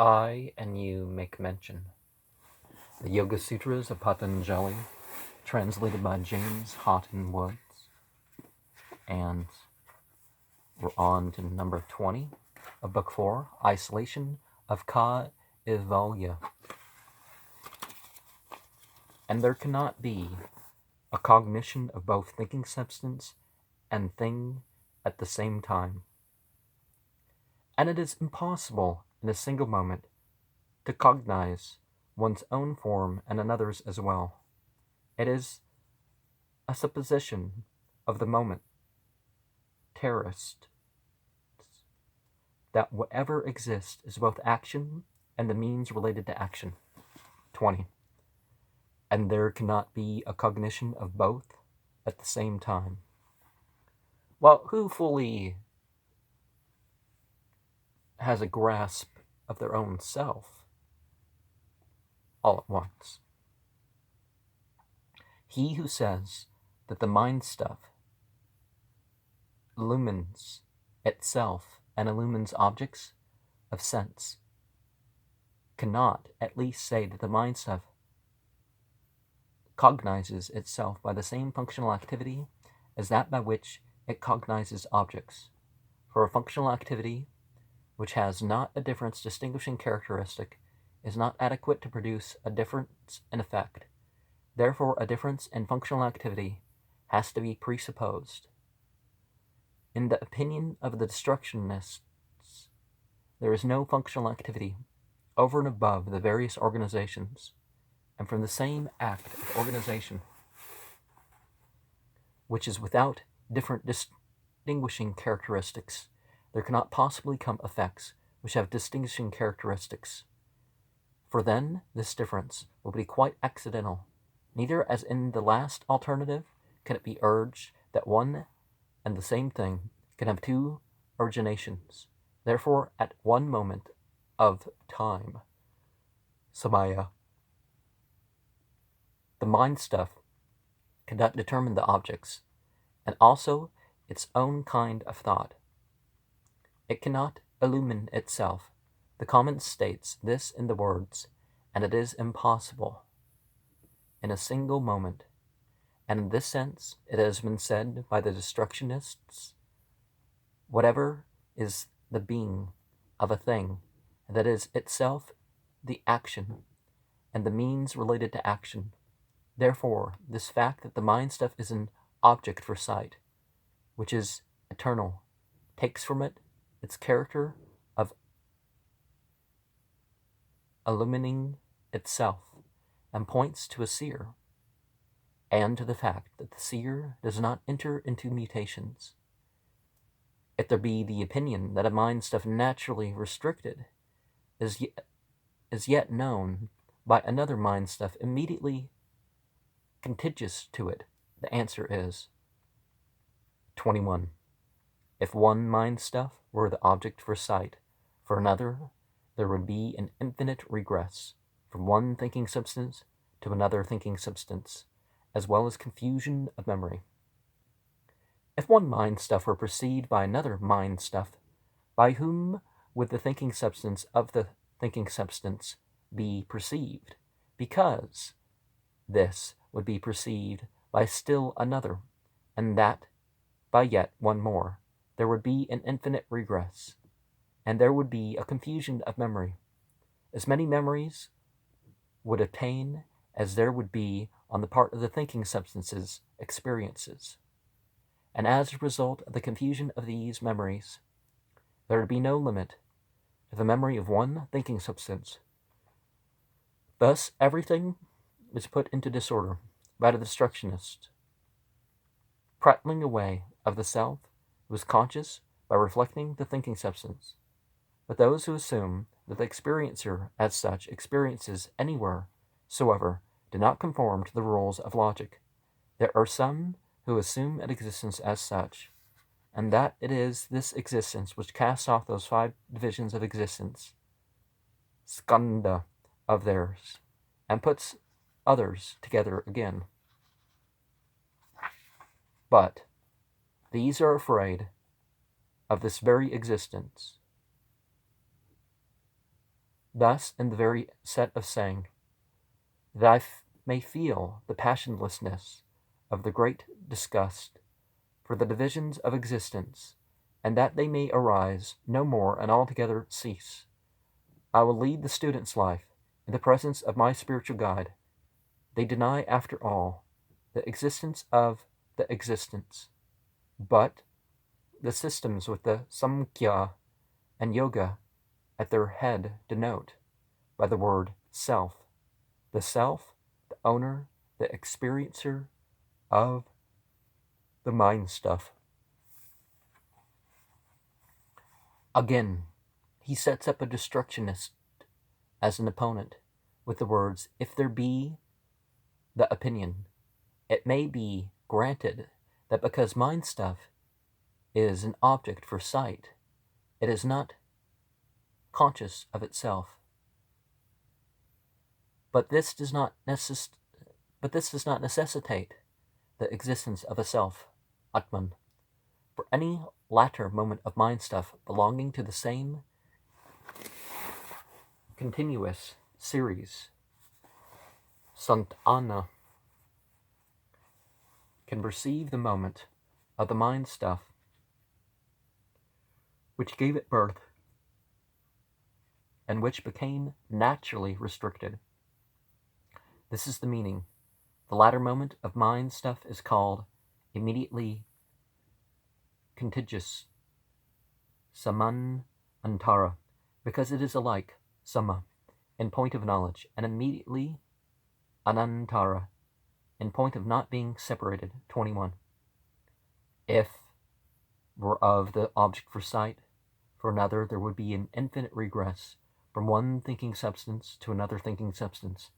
I and you make mention. The Yoga Sutras of Patanjali, translated by James Haughton Woods. And we're on to number 20 of Book 4, Isolation of Kaivalya. And there cannot be a cognition of both thinking substance and thing at the same time. And it is impossible in a single moment to cognize one's own form and another's as well. It is a supposition of the moment, terrorist, that whatever exists is both action and the means related to action. 20. And there cannot be a cognition of both at the same time. Well, who fully has a grasp of their own self all at once? He who says that the mind stuff illumines itself and illumines objects of sense cannot at least say that the mind stuff cognizes itself by the same functional activity as that by which it cognizes objects. For a functional activity which has not a difference distinguishing characteristic is not adequate to produce a difference in effect. Therefore, a difference in functional activity has to be presupposed. In the opinion of the destructionists, there is no functional activity over and above the various organizations, and from the same act of organization, which is without different distinguishing characteristics, there cannot possibly come effects which have distinguishing characteristics. For then this difference will be quite accidental. Neither, as in the last alternative, can it be urged that one and the same thing can have two originations. Therefore, at one moment of time, samaya, the mind stuff cannot determine the objects, and also its own kind of thought. It cannot illumine itself. The comment states this in the words, and it is impossible, in a single moment. And in this sense, it has been said by the destructionists, whatever is the being of a thing, that is itself the action, and the means related to action. Therefore, this fact that the mind stuff is an object for sight, which is eternal, takes from it its character of illumining itself, and points to a seer, and to the fact that the seer does not enter into mutations. If there be the opinion that a mind stuff naturally restricted is yet known by another mind stuff immediately contiguous to it, the answer is 21. If one mind stuff were the object for sight, for another there would be an infinite regress from one thinking substance to another thinking substance, as well as confusion of memory. If one mind stuff were perceived by another mind stuff, by whom would the thinking substance of the thinking substance be perceived? Because this would be perceived by still another, and that by yet one more. There would be an infinite regress, and there would be a confusion of memory. As many memories would attain as there would be on the part of the thinking substance's experiences. And as a result of the confusion of these memories, there would be no limit to the memory of one thinking substance. Thus, everything is put into disorder by the destructionist, prattling away of the self who is conscious by reflecting the thinking substance. But those who assume that the experiencer as such experiences anywhere soever do not conform to the rules of logic. There are some who assume an existence as such, and that it is this existence which casts off those 5 divisions of existence, skanda, of theirs, and puts others together again. But these are afraid of this very existence, Thus, in the very set of saying, that I may feel the passionlessness of the great disgust for the divisions of existence, and that they may arise no more and altogether cease, I will lead the student's life in the presence of my spiritual guide. They deny, after all, the existence of the existence, but the systems with the Samkhya and Yoga at their head denote, by the word self, the owner, the experiencer of the mind stuff. Again, he sets up a destructionist as an opponent with the words, if there be the opinion, it may be granted that because mind stuff is an object for sight, it is not conscious of itself. But this does not necessitate the existence of a self, Atman. For any latter moment of mind stuff belonging to the same continuous series, Santana, can perceive the moment of the mind stuff which gave it birth and which became naturally restricted. This is the meaning. The latter moment of mind stuff is called immediately contiguous, saman antara, because it is alike, sama, in point of knowledge, and immediately anantara, in point of not being separated, 21. If were of the object for sight, for another there would be an infinite regress from one thinking substance to another thinking substance,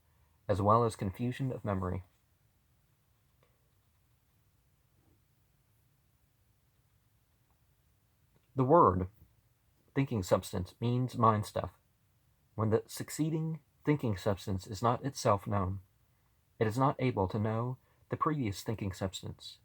as well as confusion of memory. The word thinking substance means mind stuff. When the succeeding thinking substance is not itself known, it is not able to know the previous thinking substance.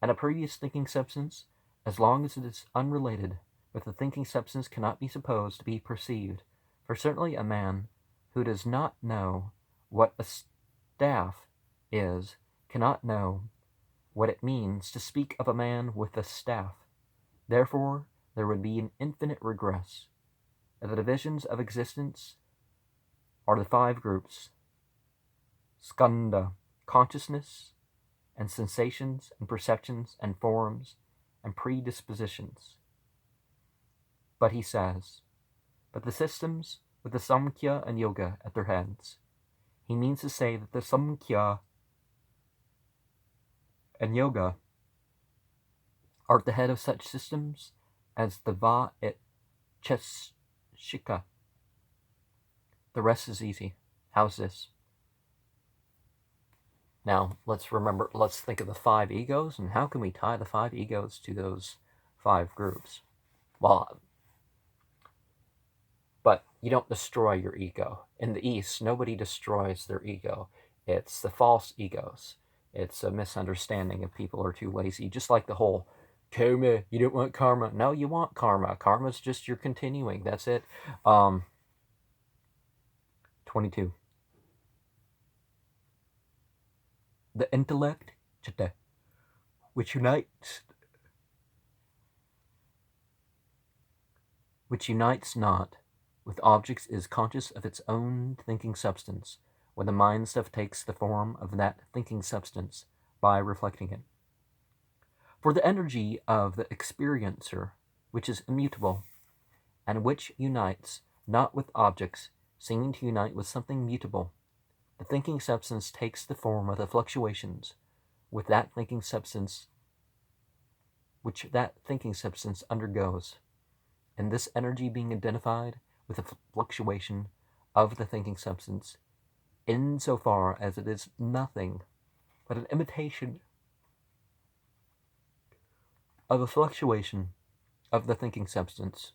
And a previous thinking substance, as long as it is unrelated with the thinking substance, cannot be supposed to be perceived. For certainly a man who does not know what a staff is cannot know what it means to speak of a man with a staff. Therefore, there would be an infinite regress. The divisions of existence are the 5 groups: skandha, consciousness, and sensations, and perceptions, and forms, and predispositions. But he says, but the systems with the Samkhya and Yoga at their heads. He means to say that the Samkhya and Yoga are at the head of such systems as the Va et Cheshika. The rest is easy. How's this? Now, let's think of the 5 egos, and how can we tie the 5 egos to those 5 groups? Well, but you don't destroy your ego. In the East, nobody destroys their ego. It's the false egos. It's a misunderstanding of people are too lazy. Just like the whole karma, you don't want karma. No, you want karma. Karma's just your continuing. That's it. 22. The intellect, chitta, which unites not with objects, is conscious of its own thinking substance, when the mind stuff takes the form of that thinking substance by reflecting it. For the energy of the experiencer, which is immutable, and which unites not with objects, seeming to unite with something mutable, the thinking substance takes the form of the fluctuations with that thinking substance, which that thinking substance undergoes, and this energy being identified with the fluctuation of the thinking substance, insofar as it is nothing but an imitation of a fluctuation of the thinking substance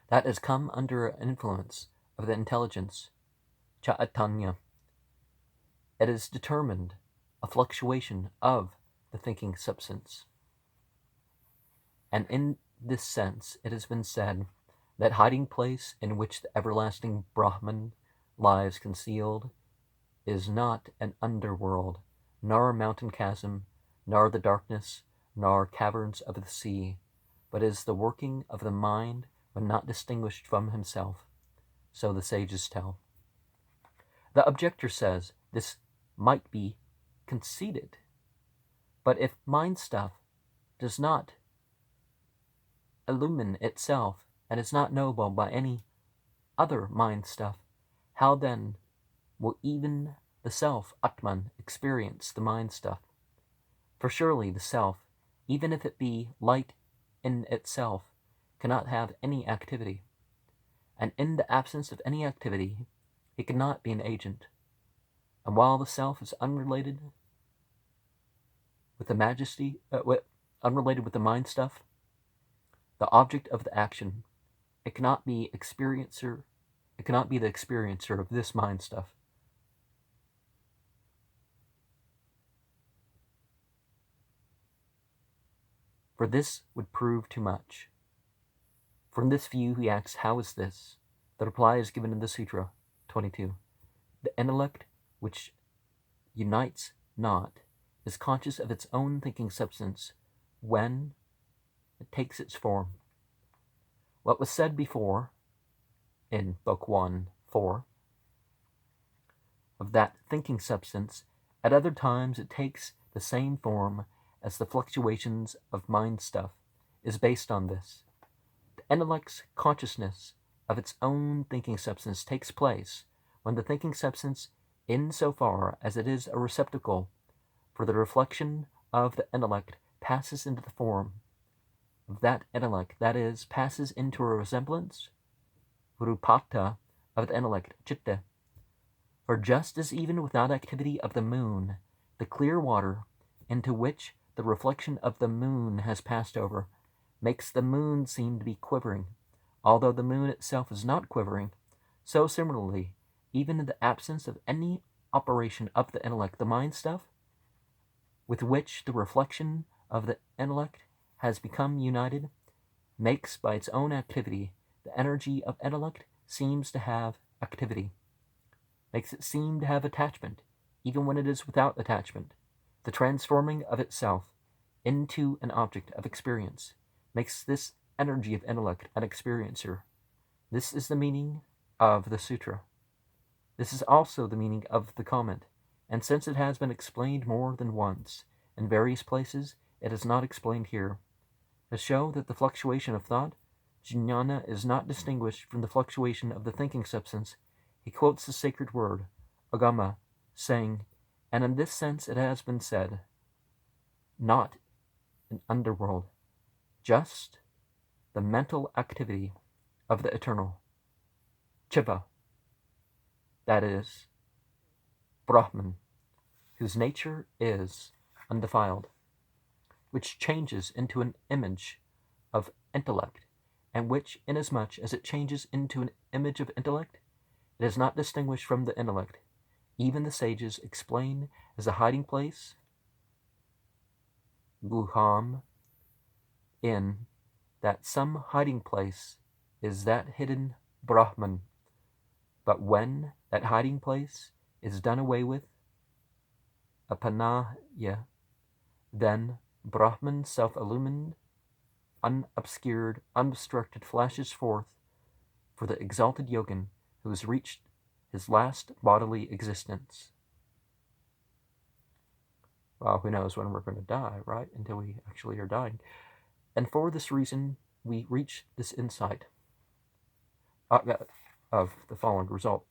that has come under an influence of the intelligence, Chaitanya. It is determined a fluctuation of the thinking substance. And in this sense, it has been said That hiding place in which the everlasting Brahman lies concealed is not an underworld, nor a mountain chasm, nor the darkness, nor caverns of the sea, but is the working of the mind when not distinguished from himself. So the sages tell. The objector says this might be conceded, but if mind stuff does not illumine itself and is not knowable by any other mind stuff, how then will even the self, Atman, experience the mind stuff? For surely the self, even if it be light in itself, cannot have any activity. And in the absence of any activity, it cannot be an agent. And while the self is unrelated with the unrelated with the mind stuff, the object of the action, it cannot be the experiencer of this mind stuff. For this would prove too much. From this view, he asks, how is this? The reply is given in the Sutra 22. The intellect, which unites not, is conscious of its own thinking substance when it takes its form. What was said before, in Book 1:4, of that thinking substance, at other times it takes the same form as the fluctuations of mind stuff, is based on this. The intellect's consciousness of its own thinking substance takes place when the thinking substance, insofar as it is a receptacle for the reflection of the intellect, passes into the form of that intellect, that is, passes into a resemblance, rupata, of the intellect, chitta. For just as even without activity of the moon, the clear water into which the reflection of the moon has passed over makes the moon seem to be quivering, although the moon itself is not quivering, so similarly, even in the absence of any operation of the intellect, the mind stuff, with which the reflection of the intellect has become united, makes by its own activity the energy of intellect seems to have activity, makes it seem to have attachment, even when it is without attachment. The transforming of itself into an object of experience makes this energy of intellect an experiencer. This is the meaning of the sutra. This is also the meaning of the comment, and since it has been explained more than once in various places, it is not explained here. To show that the fluctuation of thought, jnana, is not distinguished from the fluctuation of the thinking substance, he quotes the sacred word, agama, saying, and in this sense it has been said, not an underworld, just the mental activity of the eternal, Chiva, that is, Brahman, whose nature is undefiled, which changes into an image of intellect, and which, inasmuch as it changes into an image of intellect, it is not distinguished from the intellect. Even the sages explain as a hiding place, guham, in that some hiding place is that hidden Brahman, but when that hiding place is done away with, apanaya, then Brahman, self-illumined, unobscured, unobstructed, flashes forth for the exalted yogin who has reached his last bodily existence. Well, who knows when we're going to die, right? Until we actually are dying. And for this reason, we reach this insight of the following result.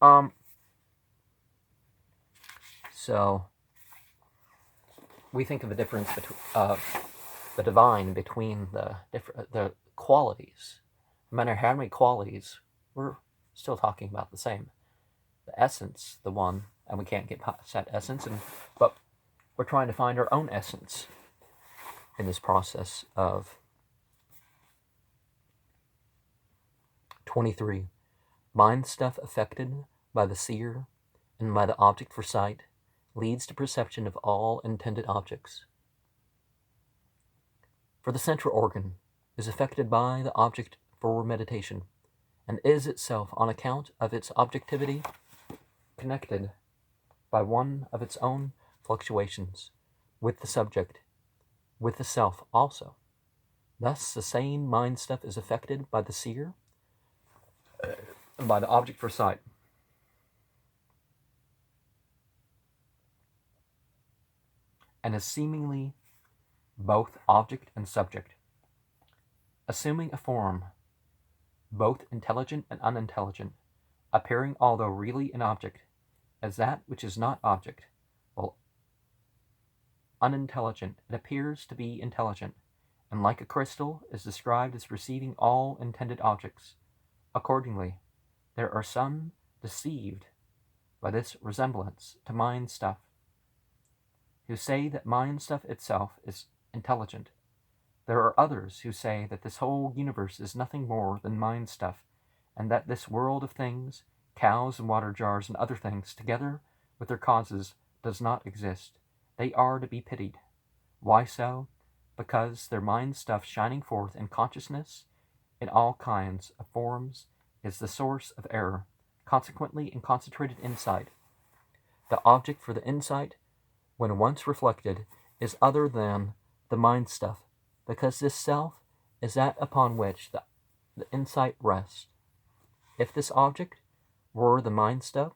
So we think of the difference between the divine between the qualities. No matter how many qualities, we're still talking about the same. The essence, the one, and we can't get past that essence, but we're trying to find our own essence in this process of 23. Mind stuff affected by the seer and by the object for sight leads to perception of all intended objects. For the central organ is affected by the object for meditation, and is itself, on account of its objectivity, connected by one of its own fluctuations with the subject, with the self also. Thus, the same mind stuff is affected by the seer and by the object for sight. And is seemingly both object and subject, assuming a form both intelligent and unintelligent, appearing, although really an object, as that which is not object, while unintelligent it appears to be intelligent, and like a crystal is described as receiving all intended objects. Accordingly, there are some deceived by this resemblance to mind stuff, who say that mind stuff itself is intelligent. There are others who say that this whole universe is nothing more than mind stuff, and that this world of things, cows and water jars and other things, together with their causes, does not exist. They are to be pitied. Why so? Because their mind stuff shining forth in consciousness in all kinds of forms is the source of error. Consequently, in concentrated insight, the object for the insight, when once reflected, is other than the mind stuff, because this self is that upon which the insight rests. If this object were the mind stuff,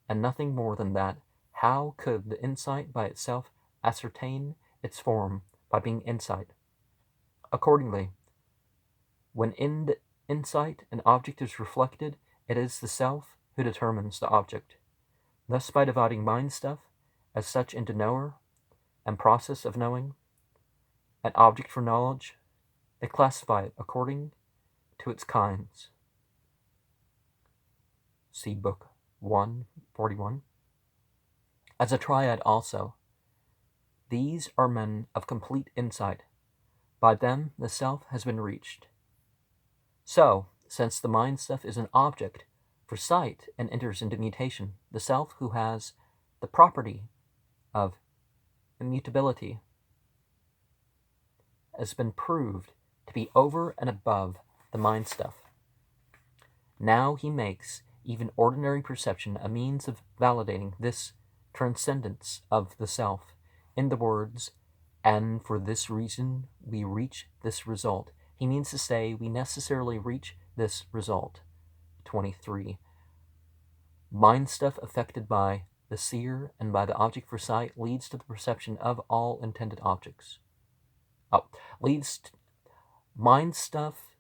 and nothing more than that, how could the insight by itself ascertain its form by being insight? Accordingly, when in the insight an object is reflected, it is the self who determines the object. Thus, by dividing mind stuff as such into knower and process of knowing, an object for knowledge, they classify it according to its kinds. See Book 141. As a triad also, these are men of complete insight. By them the self has been reached. So, since the mind stuff is an object for sight and enters into mutation, the self who has the property of immutability has been proved to be over and above the mind stuff. Now he makes even ordinary perception a means of validating this transcendence of the self in the words, and for this reason we reach this result. He means to say we necessarily reach this result. 23. Mind stuff affected by the seer and by the object for sight leads to the perception of all intended objects. Mind stuff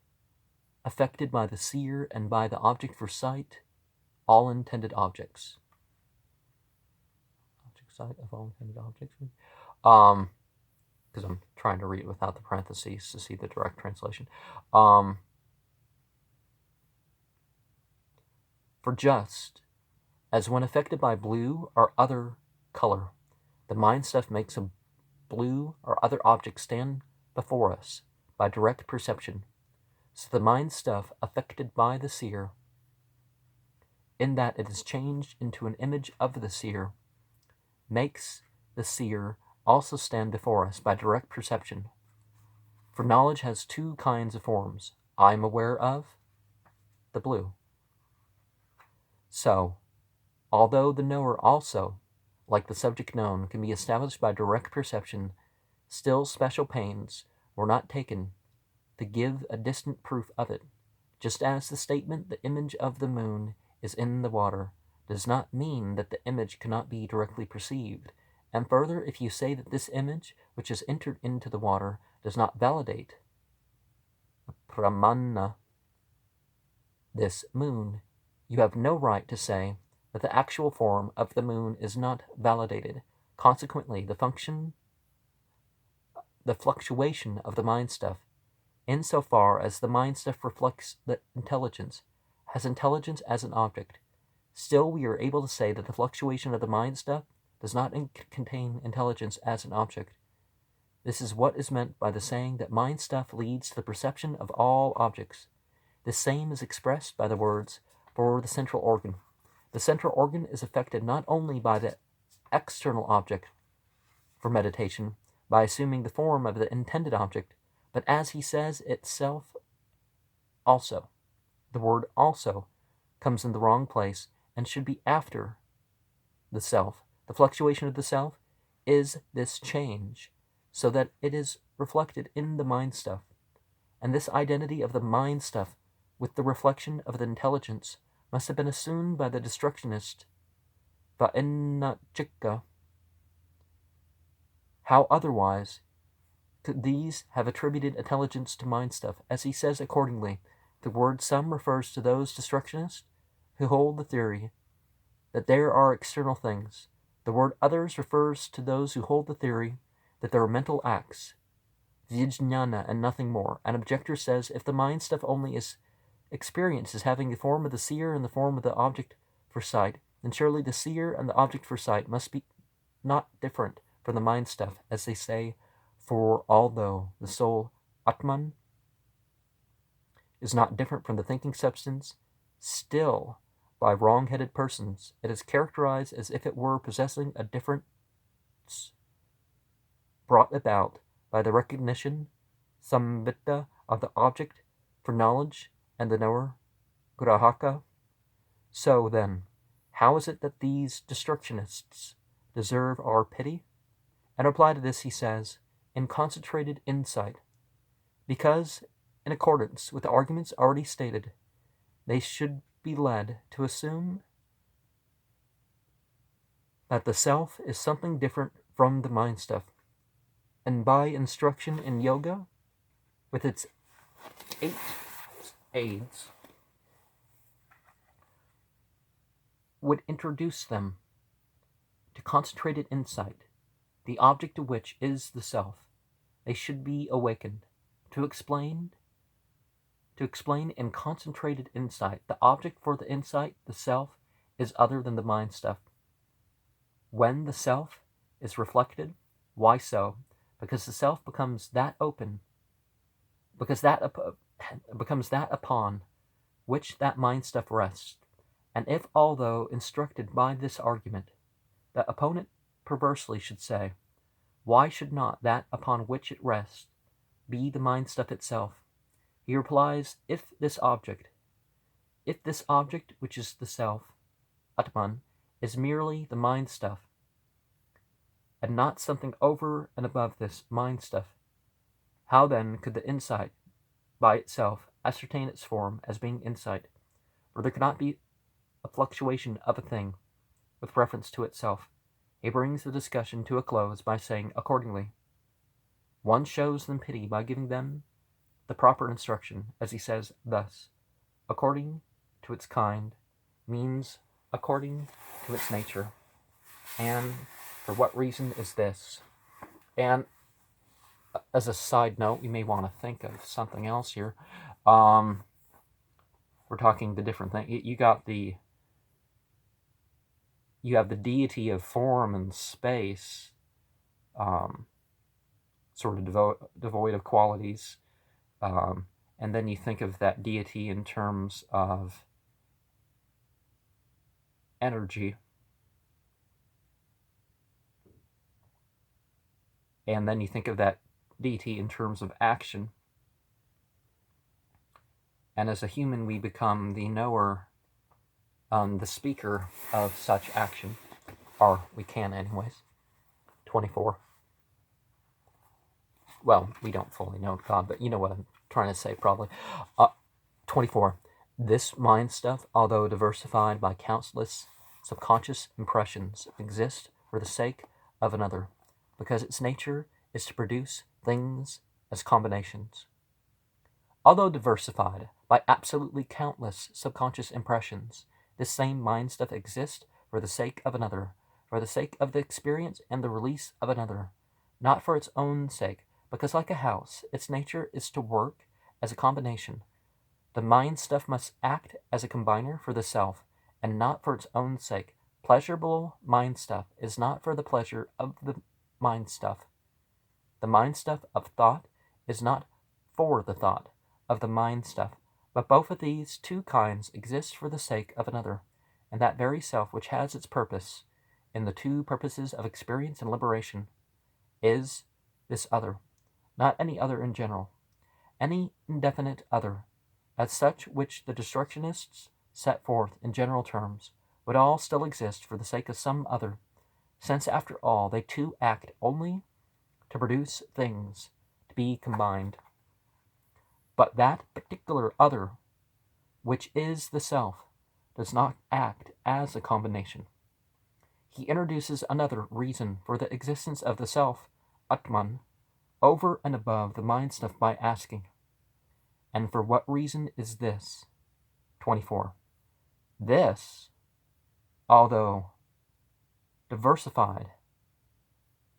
affected by the seer and by the object for sight, all intended objects. Object sight of all intended objects. Because I'm trying to read it without the parentheses to see the direct translation. For just as when affected by blue or other color, the mind stuff makes a blue or other object stand before us by direct perception, so the mind stuff affected by the seer, in that it is changed into an image of the seer, makes the seer also stand before us by direct perception. For knowledge has two kinds of forms. I am aware of the blue. So, although the knower also, like the subject known, can be established by direct perception, still special pains were not taken to give a distant proof of it, just as the statement, the image of the moon is in the water, does not mean that the image cannot be directly perceived. And further, if you say that this image, which has entered into the water, does not validate pramana, this moon, you have no right to say that the actual form of the moon is not validated. Consequently, the fluctuation of the mind stuff, insofar as the mind stuff reflects the intelligence, has intelligence as an object. Still, we are able to say that the fluctuation of the mind stuff does not contain intelligence as an object. This is what is meant by the saying that mind stuff leads to the perception of all objects. The same is expressed by the words for the central organ. The central organ is affected not only by the external object for meditation, by assuming the form of the intended object, but as he says itself also. the word also comes in the wrong place and should be after the self. The fluctuation of the self is this change, so that it is reflected in the mind stuff. And this identity of the mind stuff with the reflection of the intelligence must have been assumed by the destructionist Vaenachika. How otherwise could these have attributed intelligence to mind stuff? As he says accordingly, the word some refers to those destructionists who hold the theory that there are external things. The word others refers to those who hold the theory that there are mental acts, vijnana, and nothing more. An objector says if the mind stuff only is experienced as having the form of the seer and the form of the object for sight, then surely the seer and the object for sight must be not different from the mind stuff, as they say, for although the soul, Atman, is not different from the thinking substance, still, by wrong-headed persons, it is characterized as if it were possessing a difference brought about by the recognition, samvita, of the object for knowledge and the knower, grahaka. So then, how is it that these destructionists deserve our pity? In reply to this, he says, in concentrated insight, because, in accordance with the arguments already stated, they should be led to assume that the self is something different from the mind stuff, and by instruction in yoga, with its 8 aids, would introduce them to concentrated insight, the object of which is the self. They should be awakened to explain in concentrated insight the object for the insight, the self, is other than the mind stuff. When the self is reflected, why so? Because the self becomes that open, becomes that upon which that mind stuff rests. And if, although instructed by this argument, the opponent perversely should say, why should not that upon which it rests be the mind stuff itself? He replies, if this object which is the self, Atman, is merely the mind stuff, and not something over and above this mind stuff, how then could the insight by itself ascertain its form as being insight? For there cannot be a fluctuation of a thing with reference to itself. He brings the discussion to a close by saying, accordingly, one shows them pity by giving them the proper instruction, as he says thus, according to its kind, means according to its nature. And for what reason is this? And as a side note, we may want to think of something else here. We're talking the different thing. You have the deity of form and space, sort of devoid of qualities. And then you think of that deity in terms of energy. And then you think of that deity in terms of action. And as a human, we become the knower, the speaker of such action. Or we can anyways. 24. Well, we don't fully know God, but you know what I'm trying to say probably. 24. This mind stuff, although diversified by countless subconscious impressions, exists for the sake of another, because its nature is to produce things as combinations. Although diversified by absolutely countless subconscious impressions, this same mind stuff exists for the sake of another, for the sake of the experience and the release of another, not for its own sake, because like a house, its nature is to work as a combination. The mind stuff must act as a combiner for the self, and not for its own sake. Pleasurable mind stuff is not for the pleasure of the mind stuff. The mind stuff of thought is not for the thought of the mind stuff, but both of these two kinds exist for the sake of another, and that very self which has its purpose in the two purposes of experience and liberation is this other, not any other in general, any indefinite other, as such which the destructionists set forth in general terms, would all still exist for the sake of some other, since after all they too act only to produce things to be combined. But that particular other, which is the self, does not act as a combination. He introduces another reason for the existence of the self, Atman, over and above the mind stuff by asking, and for what reason is this? 24. This, although diversified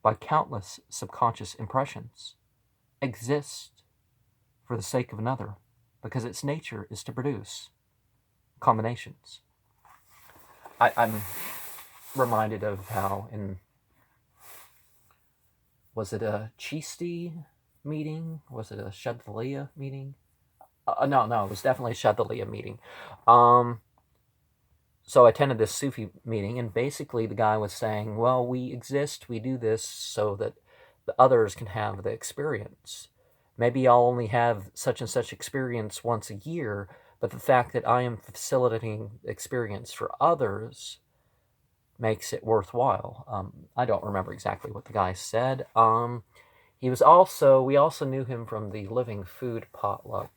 by countless subconscious impressions, exists for the sake of another, because its nature is to produce combinations. I'm reminded of how was it a Chisti meeting? Was it a Shadaliya meeting? No, it was definitely a Shadaliya meeting. So I attended this Sufi meeting, and basically the guy was saying, well, we exist, we do this so that the others can have the experience. Maybe I'll only have such and such experience once a year, but the fact that I am facilitating experience for others makes it worthwhile. I don't remember exactly what the guy said. We also knew him from the Living Food potluck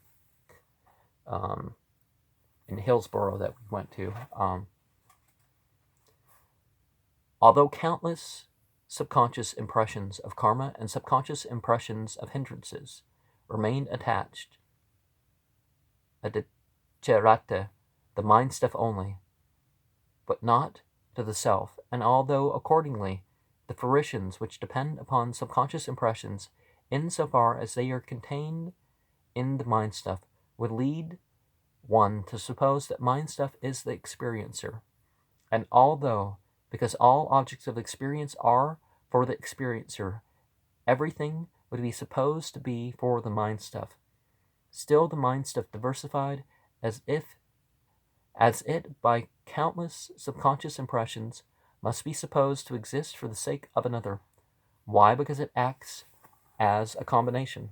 in Hillsboro that we went to. Although countless subconscious impressions of karma and subconscious impressions of hindrances remained attached, adicharate, the mind stuff only, but not to the self, and although accordingly the fruitions which depend upon subconscious impressions insofar as they are contained in the mind stuff would lead one to suppose that mind stuff is the experiencer, and although, because all objects of experience are for the experiencer, everything would be supposed to be for the mind stuff, still the mind stuff diversified as it by countless subconscious impressions must be supposed to exist for the sake of another. Why? Because it acts as a combination.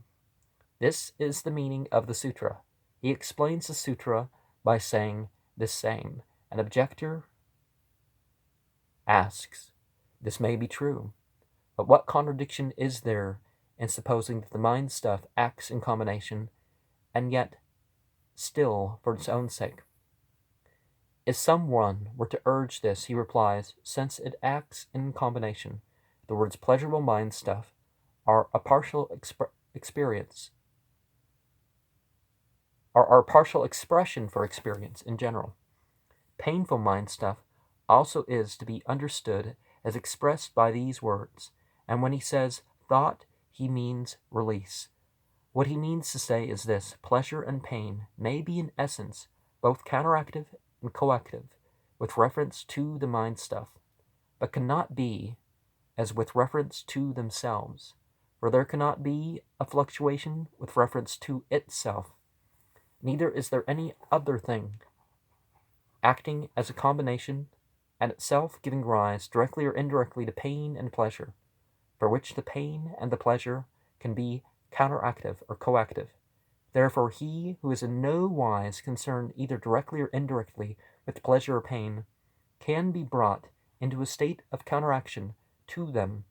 This is the meaning of the sutra. He explains the sutra by saying the same. An objector asks, this may be true, but what contradiction is there in supposing that the mind stuff acts in combination, and yet still for its own sake? If someone were to urge this, he replies, since it acts in combination, the words pleasurable mind stuff are a partial experience, are partial expression for experience in general. Painful mind stuff also is to be understood as expressed by these words, and when he says thought, he means release. What he means to say is this: pleasure and pain may be in essence both counteractive and coactive with reference to the mind stuff, but cannot be as with reference to themselves, for there cannot be a fluctuation with reference to itself. Neither is there any other thing acting as a combination and itself giving rise directly or indirectly to pain and pleasure, for which the pain and the pleasure can be counteractive or coactive. Therefore he who is in no wise concerned either directly or indirectly with pleasure or pain can be brought into a state of counteraction to them,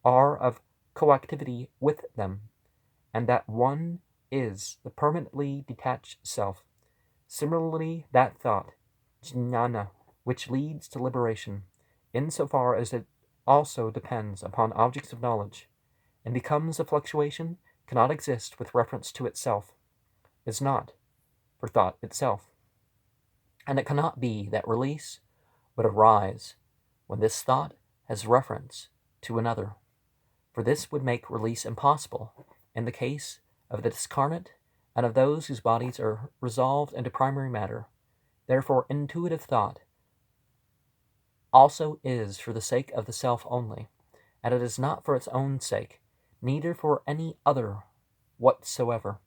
or of coactivity with them, and that one is the permanently detached self. Similarly, that thought, jnana, which leads to liberation, insofar as it also depends upon objects of knowledge, and becomes a fluctuation, cannot exist with reference to itself, is not for thought itself. And it cannot be that release would arise when this thought has reference to another, for this would make release impossible in the case of the discarnate and of those whose bodies are resolved into primary matter. Therefore intuitive thought also is for the sake of the self only, and it is not for its own sake, neither for any other whatsoever.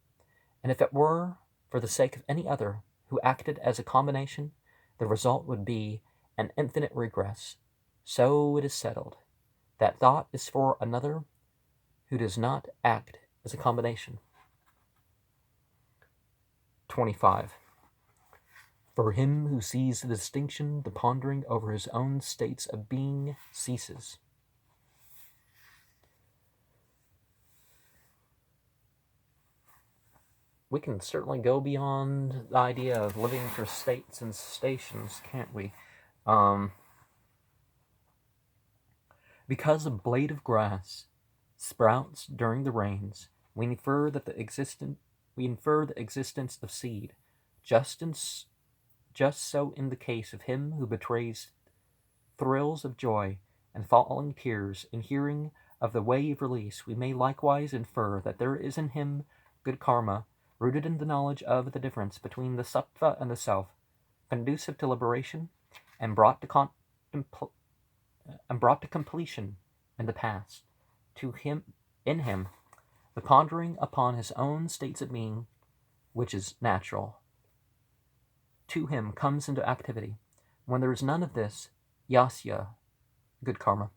And if it were for the sake of any other who acted as a combination, the result would be an infinite regress. So it is settled that thought is for another who does not act as a combination. 25. For him who sees the distinction, the pondering over his own states of being ceases. We can certainly go beyond the idea of living for states and stations, can't we? Because a blade of grass sprouts during the rains, we infer the existence of seed. Just so in the case of him who betrays thrills of joy and falling tears in hearing of the way of release, we may likewise infer that there is in him good karma, rooted in the knowledge of the difference between the sattva and the self, conducive to liberation, and brought to completion in the past. In him, the pondering upon his own states of being, which is natural, to him comes into activity. When there is none of this, yasya, good karma.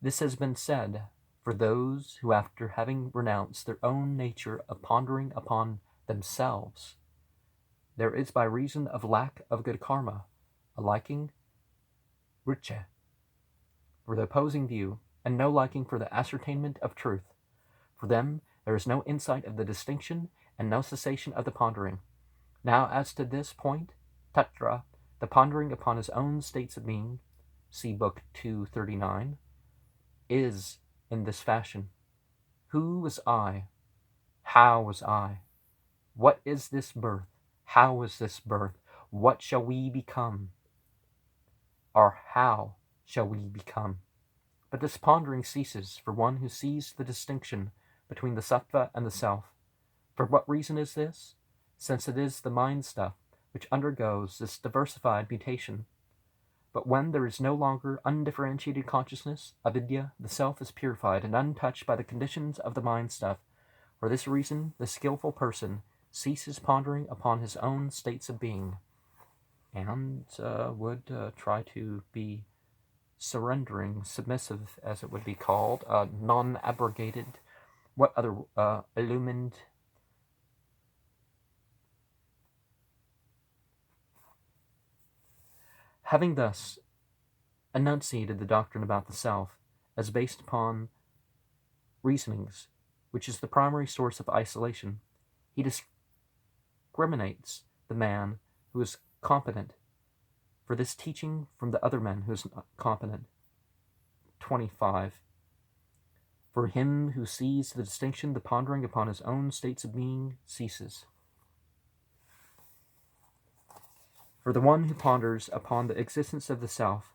This has been said for those who, after having renounced their own nature of pondering upon themselves, there is by reason of lack of good karma, a liking, ruche, for the opposing view, and no liking for the ascertainment of truth. For them, there is no insight of the distinction, and no cessation of the pondering. Now, as to this point, tatra, the pondering upon his own states of being, see Book 239, is in this fashion. Who was I? How was I? What is this birth? How is this birth? What shall we become? Or how shall we become? But this pondering ceases for one who sees the distinction between the sattva and the self. For what reason is this? Since it is the mind stuff which undergoes this diversified mutation. But when there is no longer undifferentiated consciousness, avidya, the self is purified and untouched by the conditions of the mind stuff. For this reason, the skillful person ceases pondering upon his own states of being, and would try to be surrendering, submissive, as it would be called, non-abrogated, what other illumined, having thus enunciated the doctrine about the self as based upon reasonings, which is the primary source of isolation, he discriminates the man who is competent for this teaching from the other man who is not competent. 25. For him who sees the distinction, the pondering upon his own states of being ceases. For the one who ponders upon the existence of the self,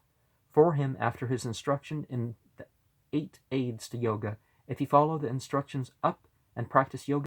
for him, after his instruction in the 8 aids to yoga, if he follow the instructions up and practice yoga